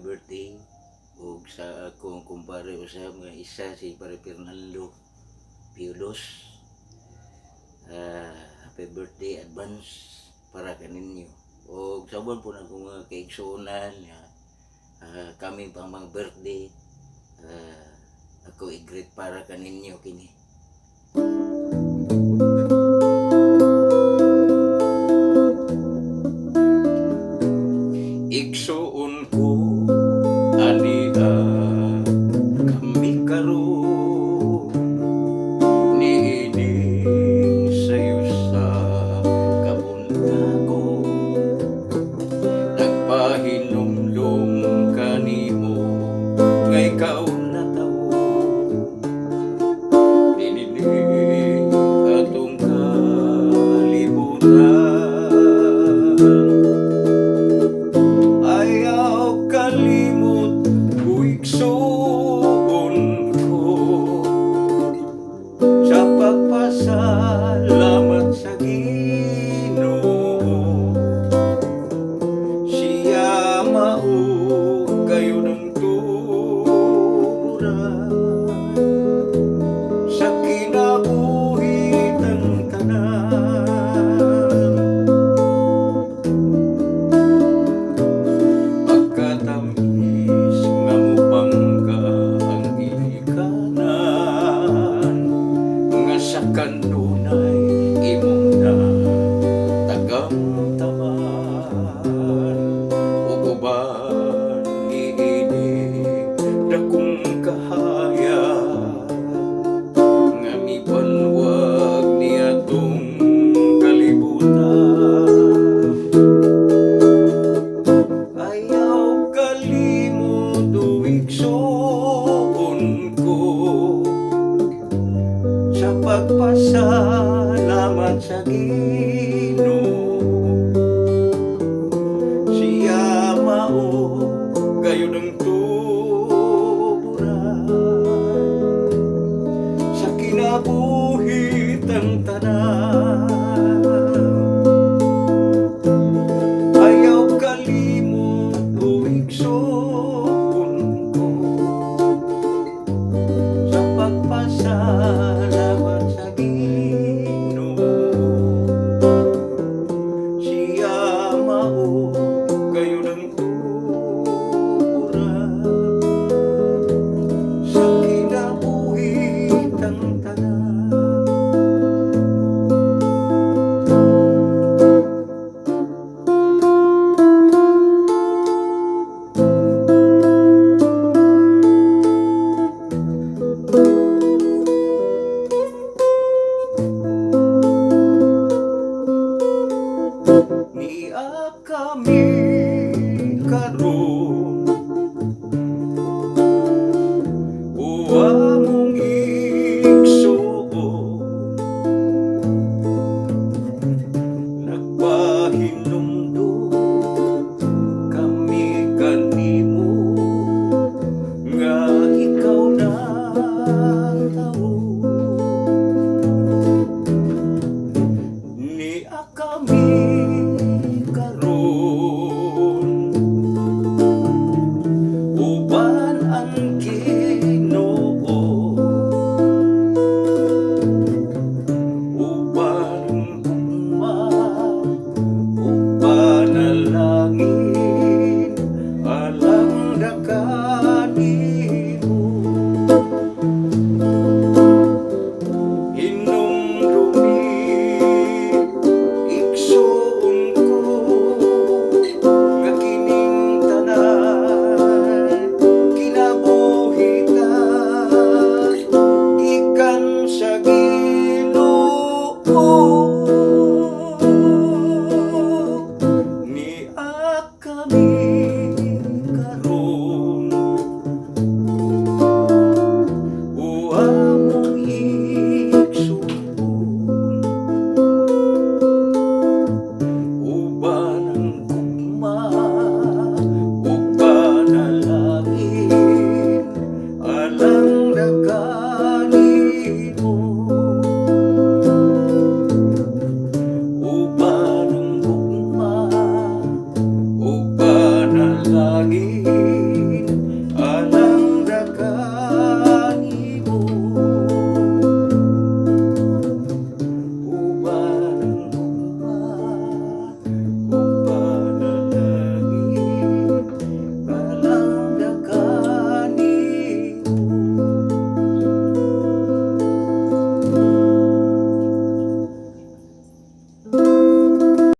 birthday ug sa akong kumpare usab nga isa si Pare Fernando Piulos. Happy birthday advance para kaninyo. O sabon po na kung mga kaigsuunan kami pang mga birthday ako i-greet para kaninyo kini. Igsuon ko ani kami karon niining sayo sa kabuntago nagpahinumlum kanimo nga ikaw na tawo dininig atong kalibutan kalimot uigsoon ko sa pagpasalamat sa Ginoo. Siya mao kayo ng turan sa kinabuhi ng tanan. Tamis nga mupangga ang ikanan nga sa kanunay imong na tagamtaman ug uban giinig dakong kahayag nga mipanwag niadtong kalibutan. Igsuon ko sa pagpasalamat sa Ginoo. Siya mao gayon ang turan sa kinabuhi ng tanan. Ayaw kalimot o igsuon salamat sa Ginoo. Siya mao gayon ang turan sa kinabuhi ng tanan. Kami karon uwa mong igsuon nagpahinumdum kami kanimo nga ikaw na tawo ni kami uban ang Ginoo uban gugma uban alangin alang daga